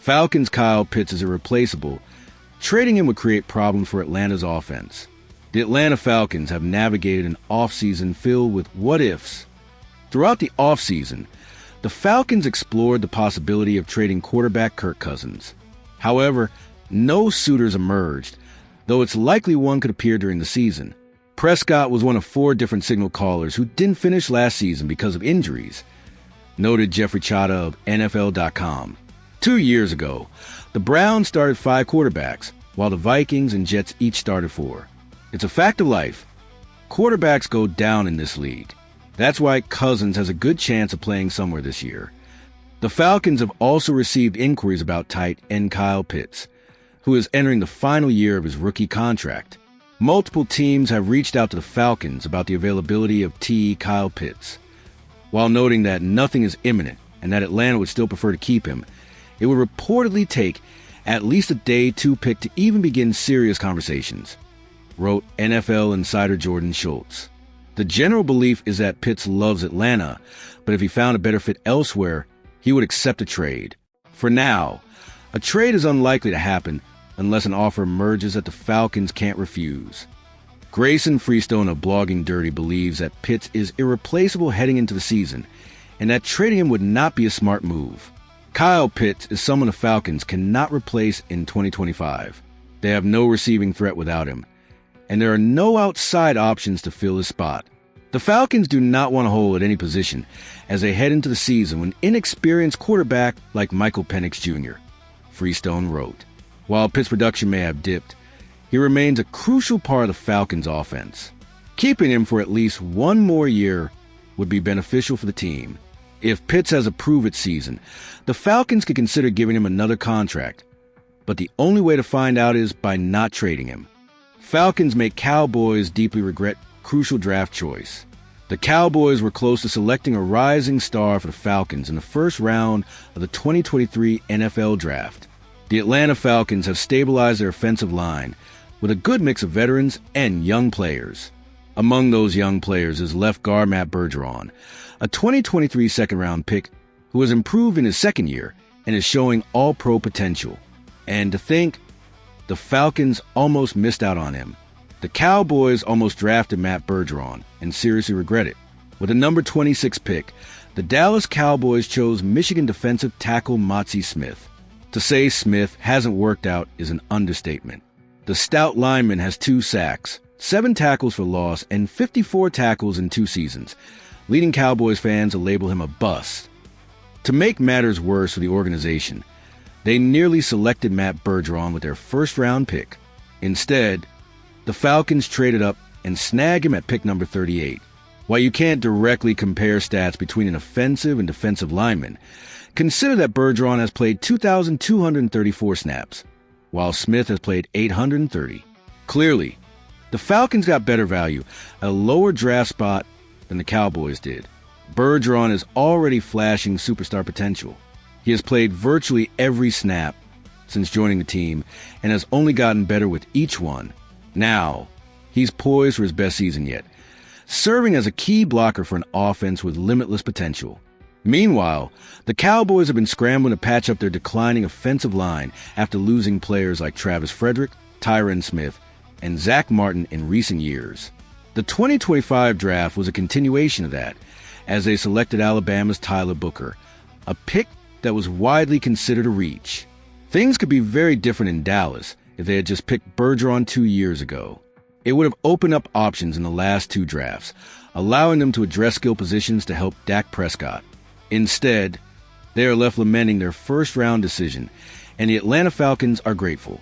Falcons' Kyle Pitts is irreplaceable. Trading him would create problems for Atlanta's offense. The Atlanta Falcons have navigated an offseason filled with what-ifs. Throughout the offseason, the Falcons explored the possibility of trading quarterback Kirk Cousins. However, no suitors emerged, though it's likely one could appear during the season. Prescott was one of 4 different signal callers who didn't finish last season because of injuries, noted Jeffrey Chada of NFL.com. 2 years ago, the Browns started 5 quarterbacks, while the Vikings and Jets each started 4. It's a fact of life. Quarterbacks go down in this league. That's why Cousins has a good chance of playing somewhere this year. The Falcons have also received inquiries about tight end Kyle Pitts, who is entering the final year of his rookie contract. Multiple teams have reached out to the Falcons about the availability of Kyle Pitts. While noting that nothing is imminent and that Atlanta would still prefer to keep him, it would reportedly take at least a day 2 pick to even begin serious conversations, wrote NFL insider Jordan Schultz. The general belief is that Pitts loves Atlanta, but if he found a better fit elsewhere, he would accept a trade. For now, a trade is unlikely to happen unless an offer emerges that the Falcons can't refuse. Grayson Freestone of Blogging Dirty believes that Pitts is irreplaceable heading into the season, and that trading him would not be a smart move. Kyle Pitts is someone the Falcons cannot replace in 2025. They have no receiving threat without him, and there are no outside options to fill his spot. The Falcons do not want to hold at any position as they head into the season with an inexperienced quarterback like Michael Penix Jr., Freestone wrote. While Pitts' production may have dipped, he remains a crucial part of the Falcons' offense. Keeping him for at least 1 more year would be beneficial for the team. If Pitts has a prove-it season, the Falcons could consider giving him another contract, but the only way to find out is by not trading him. Falcons make Cowboys deeply regret crucial draft choice. The Cowboys were close to selecting a rising star for the Falcons in the first round of the 2023 NFL Draft. The Atlanta Falcons have stabilized their offensive line with a good mix of veterans and young players. Among those young players is left guard Matt Bergeron, a 2023 second-round pick who has improved in his second year and is showing all-pro potential. And to think, the Falcons almost missed out on him. The Cowboys almost drafted Matt Bergeron and seriously regret it. With a number 26 pick, the Dallas Cowboys chose Michigan defensive tackle Motzie Smith. To say Smith hasn't worked out is an understatement. The stout lineman has 2 sacks, 7 tackles for loss, and 54 tackles in 2 seasons, leading Cowboys fans to label him a bust. To make matters worse for the organization, they nearly selected Matt Bergeron with their first-round pick. Instead, the Falcons traded up and snagged him at pick number 38. While you can't directly compare stats between an offensive and defensive lineman, consider that Bergeron has played 2,234 snaps, while Smith has played 830. Clearly, the Falcons got better value at a lower draft spot than the Cowboys did. Bergeron is already flashing superstar potential. He has played virtually every snap since joining the team and has only gotten better with each one. Now, he's poised for his best season yet, serving as a key blocker for an offense with limitless potential. Meanwhile, the Cowboys have been scrambling to patch up their declining offensive line after losing players like Travis Frederick, Tyron Smith, and Zach Martin in recent years. The 2025 draft was a continuation of that, as they selected Alabama's Tyler Booker, a pick that was widely considered a reach. Things could be very different in Dallas if they had just picked Bergeron 2 years ago. It would have opened up options in the last 2 drafts, allowing them to address skill positions to help Dak Prescott. Instead, they are left lamenting their first-round decision, and the Atlanta Falcons are grateful.